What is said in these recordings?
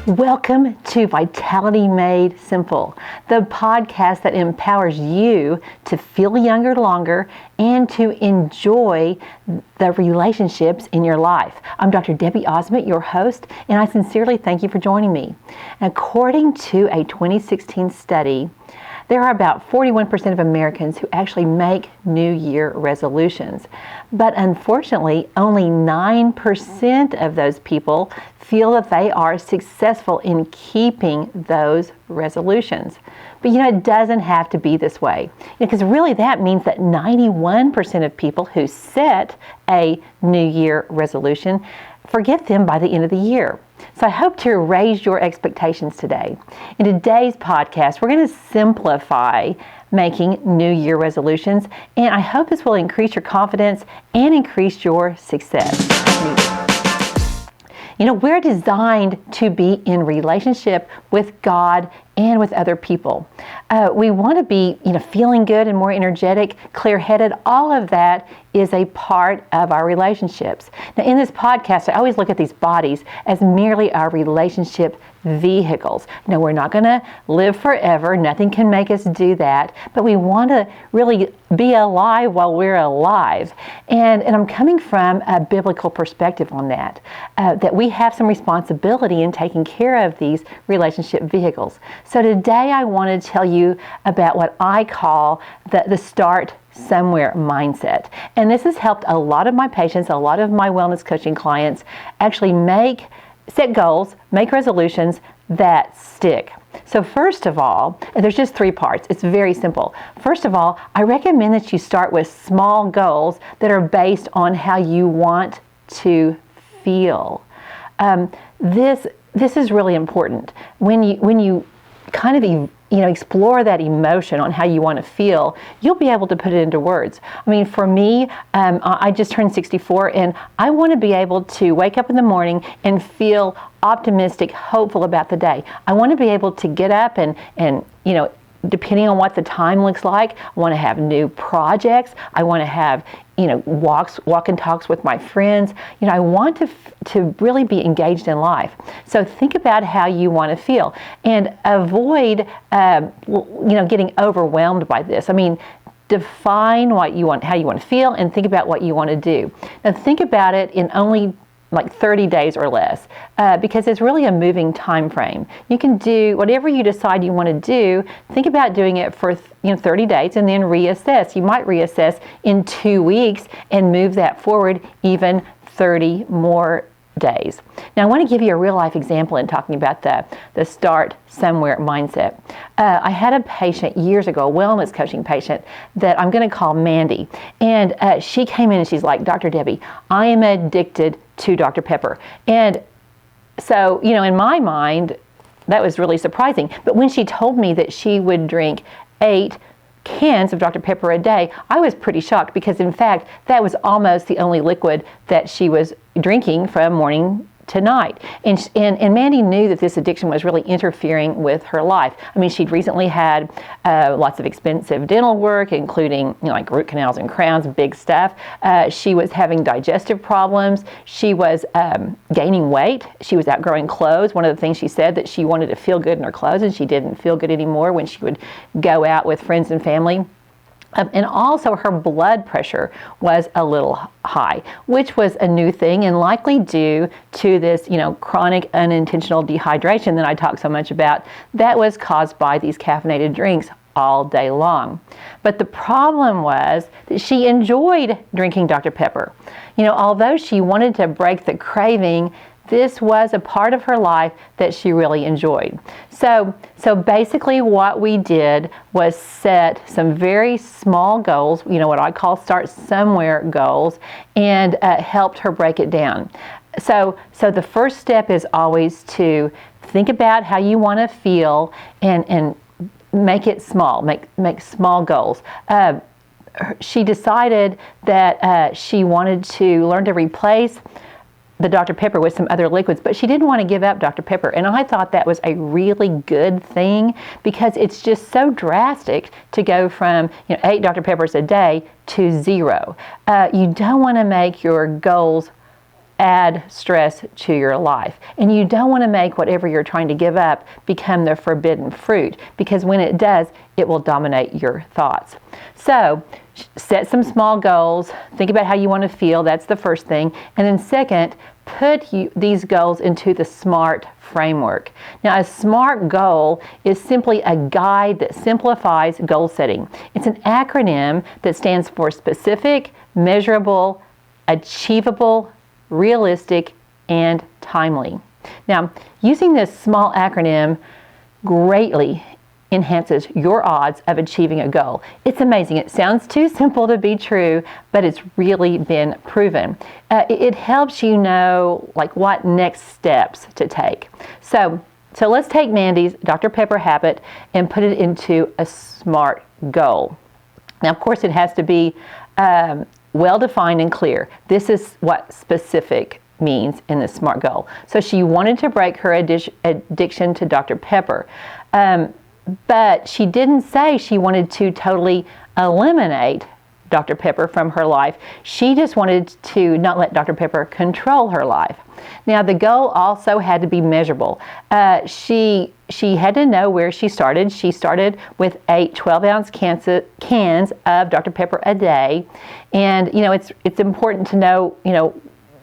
Welcome to Vitality Made Simple, the podcast that empowers you to feel younger longer and to enjoy the relationships in your life. I'm Dr. Debbie Osment, your host, and I sincerely thank you for joining me. According to a 2016 study, there are about 41% of Americans who actually make New Year resolutions. But unfortunately, only 9% of those people feel that they are successful in keeping those resolutions. But it doesn't have to be this way. Because really that means that 91% of people who set a New Year resolution forget them by the end of the year. So I hope to raise your expectations today. In today's podcast, we're going to simplify making New Year resolutions, and I hope this will increase your confidence and increase your success. We're designed to be in relationship with God and with other people. We want to be, feeling good and more energetic, clear-headed. All of that is a part of our relationships. Now, in this podcast, I always look at these bodies as merely our relationship vehicles. We're not going to live forever. Nothing can make us do that. But we want to really be alive while we're alive. And I'm coming from a biblical perspective on that, that we have some responsibility in taking care of these relationship vehicles. So today I want to tell you about what I call the start somewhere mindset. And this has helped a lot of my patients, a lot of my wellness coaching clients actually set goals, make resolutions that stick. So first of all, and there's just 3 parts. It's very simple. First of all, I recommend that you start with small goals that are based on how you want to feel. This is really important. When you kind of explore that emotion on how you want to feel, you'll be able to put it into words. For me, I just turned 64, and I want to be able to wake up in the morning and feel optimistic, hopeful about the day. I want to be able to get up and depending on what the time looks like, I want to have new projects. I want to have walk and talks with my friends. I want to really be engaged in life. So think about how you want to feel and avoid getting overwhelmed by this. Define what you want, how you want to feel, and think about what you want to do. Now think about it in only like 30 days or less, because it's really a moving time frame. You can do whatever you decide you want to do. Think about doing it for 30 days and then reassess. You might reassess in 2 weeks and move that forward even 30 more days. Now I want to give you a real life example in talking about the start somewhere mindset. I had a patient years ago, a wellness coaching patient, that I'm going to call Mandy. And she came in and she's like, Dr. Debbie, I am addicted to Dr. Pepper. And so, in my mind, that was really surprising. But when she told me that she would drink 8 cans of Dr. Pepper a day, I was pretty shocked because, in fact, that was almost the only liquid that she was drinking from morning to night. And Mandy knew that this addiction was really interfering with her life. She'd recently had lots of expensive dental work, including like root canals and crowns, big stuff. She was having digestive problems. She was gaining weight. She was outgrowing clothes. One of the things she said that she wanted to feel good in her clothes, and she didn't feel good anymore when she would go out with friends and family. And also her blood pressure was a little high, which was a new thing and likely due to this, chronic unintentional dehydration that I talk so much about that was caused by these caffeinated drinks all day long. But the problem was that she enjoyed drinking Dr. Pepper. Although she wanted to break the craving, this was a part of her life that she really enjoyed. So basically what we did was set some very small goals, what I call start somewhere goals, and helped her break it down. So the first step is always to think about how you want to feel and make it small, make small goals. She decided that she wanted to learn to replace the Dr. Pepper with some other liquids, but she didn't want to give up Dr. Pepper. And I thought that was a really good thing because it's just so drastic to go from 8 Dr. Peppers a day to 0. You don't want to make your goals add stress to your life. And you don't want to make whatever you're trying to give up become the forbidden fruit, because when it does, it will dominate your thoughts. So set some small goals. Think about how you want to feel. That's the first thing. And then second, put these goals into the SMART framework. Now, a SMART goal is simply a guide that simplifies goal setting. It's an acronym that stands for specific, measurable, achievable, realistic, and timely. Now, using this small acronym greatly enhances your odds of achieving a goal. It's amazing. It sounds too simple to be true, but it's really been proven. It helps you know like what next steps to take. So let's take Mandy's Dr. Pepper habit and put it into a SMART goal. Now, of course, it has to be well-defined and clear. This is what specific means in the SMART goal. So she wanted to break her addiction to Dr. Pepper. But she didn't say she wanted to totally eliminate Dr. Pepper from her life. She just wanted to not let Dr. Pepper control her life. Now, the goal also had to be measurable. She had to know where she started. She started with 8 12-ounce cans of Dr. Pepper a day. And, it's important to know,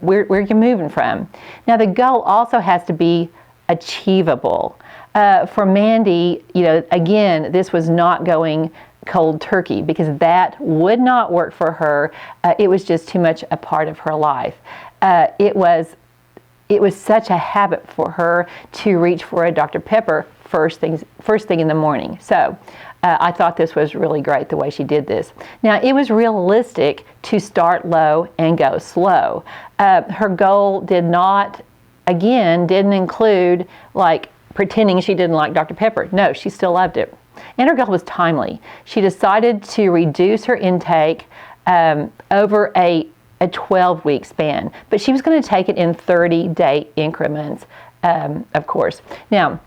where you're moving from. Now, the goal also has to be achievable. For Mandy, again, this was not going cold turkey because that would not work for her. It was just too much a part of her life. It was such a habit for her to reach for a Dr. Pepper first thing in the morning. So I thought this was really great the way she did this. Now, it was realistic to start low and go slow. Her goal didn't include like pretending she didn't like Dr. Pepper. No, she still loved it. And her goal was timely. She decided to reduce her intake over a 12-week span, but she was going to take it in 30-day increments, of course. Now,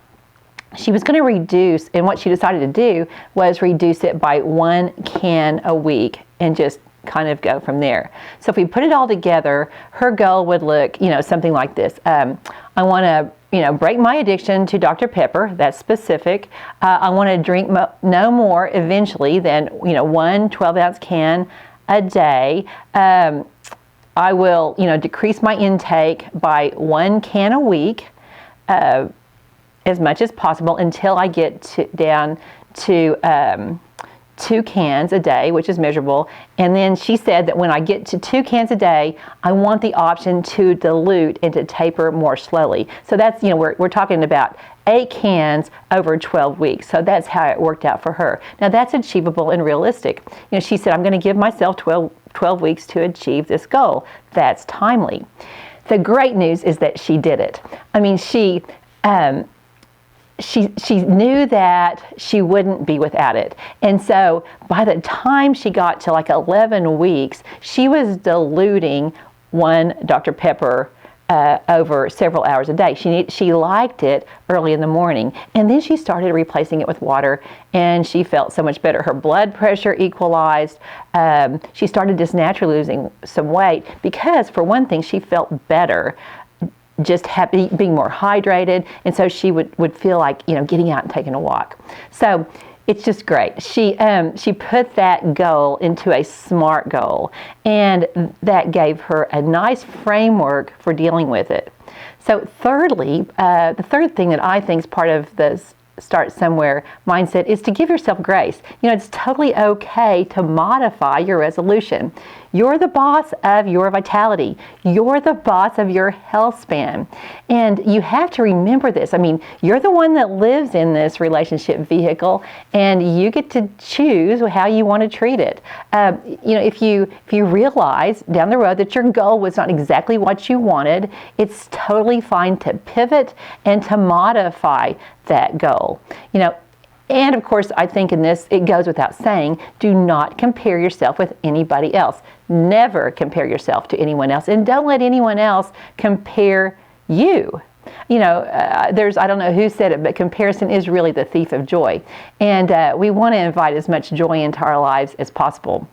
she was going to reduce, and what she decided to do was reduce it by 1 can a week and just kind of go from there. So if we put it all together, her goal would look, something like this. I want to break my addiction to Dr. Pepper. That's specific. I want to drink no more eventually than 1 12-ounce can a day. I will decrease my intake by 1 can a week as much as possible until I get down to 2 cans a day, which is measurable. And then she said that when I get to 2 cans a day, I want the option to dilute and to taper more slowly. So that's, we're talking about 8 cans over 12 weeks. So that's how it worked out for her. Now that's achievable and realistic. She said, I'm going to give myself 12 weeks to achieve this goal. That's timely. The great news is that she did it. I mean, she knew that she wouldn't be without it. And so by the time she got to like 11 weeks, she was diluting 1 Dr. Pepper over several hours a day. She liked it early in the morning. And then she started replacing it with water, and she felt so much better. Her blood pressure equalized. She started just naturally losing some weight because, for one thing, she felt better just being more hydrated, and so she would feel like getting out and taking a walk. So it's just great. She put that goal into a SMART goal, and that gave her a nice framework for dealing with it. So thirdly, the third thing that I think is part of this start somewhere mindset is to give yourself grace. It's totally okay to modify your resolution. You're the boss of your vitality. You're the boss of your health span. And you have to remember this. I mean, you're the one that lives in this relationship vehicle, and you get to choose how you want to treat it. If you realize down the road that your goal was not exactly what you wanted, it's totally fine to pivot and to modify that goal. And of course, I think in this, it goes without saying, do not compare yourself with anybody else. Never compare yourself to anyone else, and don't let anyone else compare you. I don't know who said it, but comparison is really the thief of joy. And we want to invite as much joy into our lives as possible.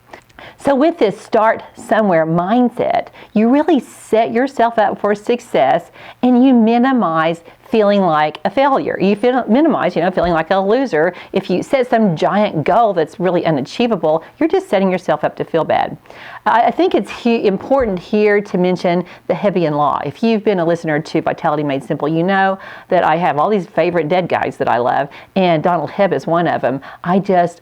So with this start somewhere mindset, you really set yourself up for success, and you minimize feeling like a failure. You minimize, feeling like a loser. If you set some giant goal that's really unachievable, you're just setting yourself up to feel bad. I think it's important here to mention the Hebbian Law. If you've been a listener to Vitality Made Simple, you know that I have all these favorite dead guys that I love, and Donald Hebb is one of them. I just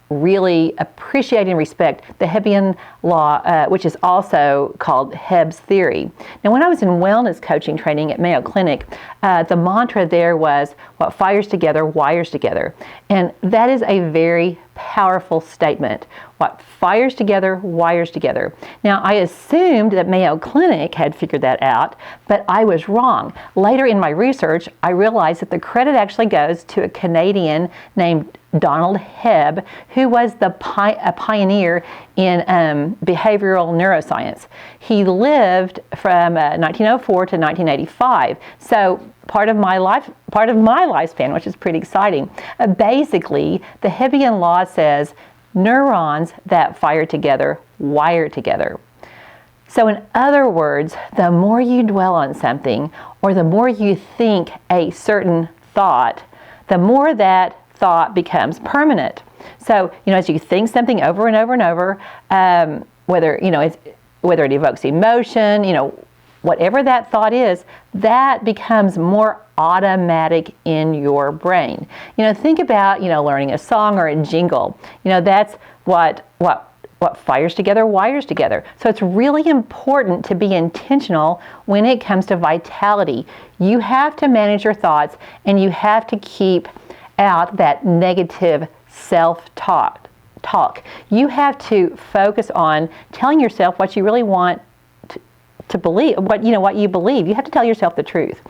really appreciate and respect the Hebbian Law, which is also called Hebb's Theory. Now, when I was in wellness coaching training at Mayo Clinic, the mantra there was, what fires together, wires together. And that is a very powerful statement. What fires together, wires together. Now, I assumed that Mayo Clinic had figured that out, but I was wrong. Later in my research, I realized that the credit actually goes to a Canadian named Donald Hebb, who was a pioneer in behavioral neuroscience. He lived from 1904 to 1985. So part of my lifespan, which is pretty exciting. Basically, the Hebbian Law says neurons that fire together wire together. So in other words, the more you dwell on something, or the more you think a certain thought, the more that thought becomes permanent. So, as you think something over and over and over, whether it evokes emotion, whatever that thought is, that becomes more automatic in your brain. Think about, learning a song or a jingle. That's what fires together, wires together. So it's really important to be intentional when it comes to vitality. You have to manage your thoughts, and you have to keep out that negative self-talk. You have to focus on telling yourself what you really want to believe, what you believe. You have to tell yourself the truth.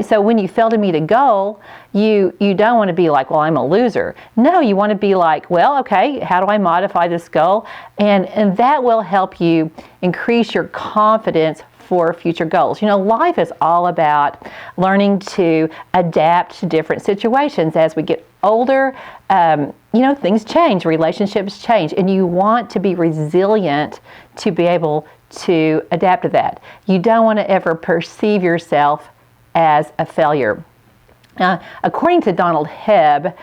So when you fail to meet a goal, you don't want to be like, well, I'm a loser. No, you want to be like, well, okay, how do I modify this goal? And that will help you increase your confidence for future goals. Life is all about learning to adapt to different situations. As we get older, things change, relationships change, and you want to be resilient to be able to adapt to that. You don't want to ever perceive yourself as a failure. According to Donald Hebb,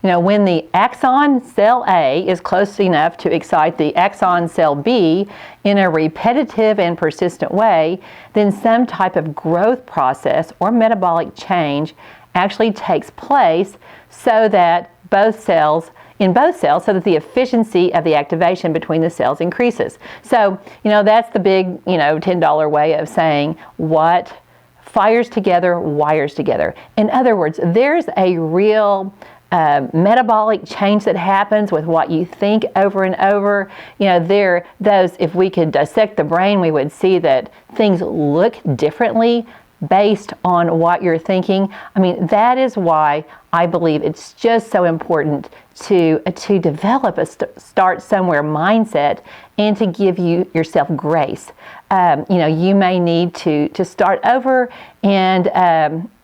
when the axon cell A is close enough to excite the axon cell B in a repetitive and persistent way, then some type of growth process or metabolic change actually takes place so that in both cells, so that the efficiency of the activation between the cells increases. So, that's the big, $10 way of saying what fires together, wires together. In other words, there's a real metabolic change that happens with what you think over and over. If we could dissect the brain, we would see that things look differently based on what you're thinking. That is why I believe it's just so important to develop a start somewhere mindset, and to give yourself grace. You may need to start over, and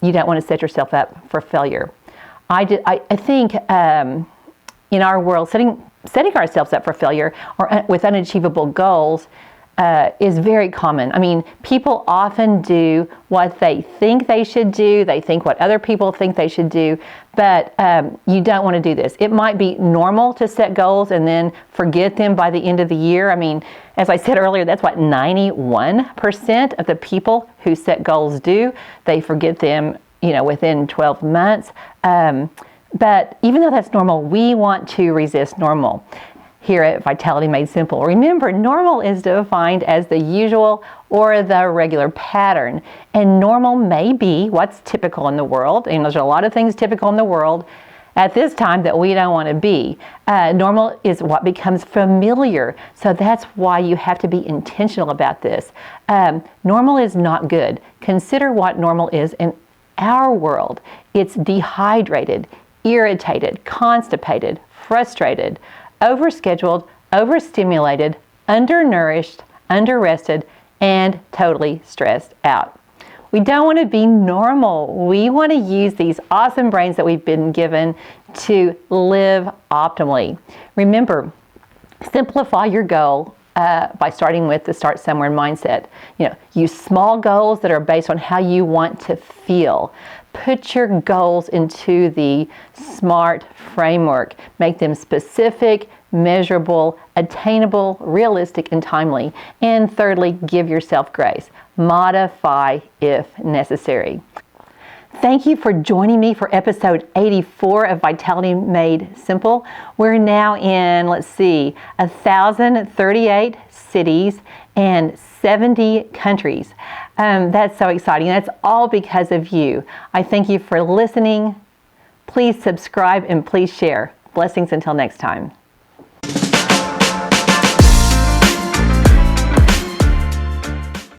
you don't want to set yourself up for failure. I think in our world, setting ourselves up for failure or with unachievable goals is very common. People often do what they think they should do. They think what other people think they should do, but you don't want to do this. It might be normal to set goals and then forget them by the end of the year. As I said earlier, that's what 91% of the people who set goals do. They forget them, within 12 months. But even though that's normal, we want to resist normal here at Vitality Made Simple. Remember, normal is defined as the usual or the regular pattern. And normal may be what's typical in the world. And there's a lot of things typical in the world at this time that we don't want to be. Normal is what becomes familiar. So that's why you have to be intentional about this. Normal is not good. Consider what normal is in our world. It's dehydrated, irritated, constipated, frustrated, overscheduled, overstimulated, undernourished, underrested, and totally stressed out. We don't want to be normal. We want to use these awesome brains that we've been given to live optimally. Remember, Simplify your goal by starting with the Start Somewhere mindset. Use small goals that are based on how you want to feel. Put your goals into the SMART framework. Make them specific, measurable, attainable, realistic, and timely. And thirdly, give yourself grace. Modify if necessary. Thank you for joining me for episode 84 of Vitality Made Simple. We're now in, 1,038 cities and 70 countries. That's so exciting. That's all because of you. I thank you for listening. Please subscribe and please share. Blessings until next time.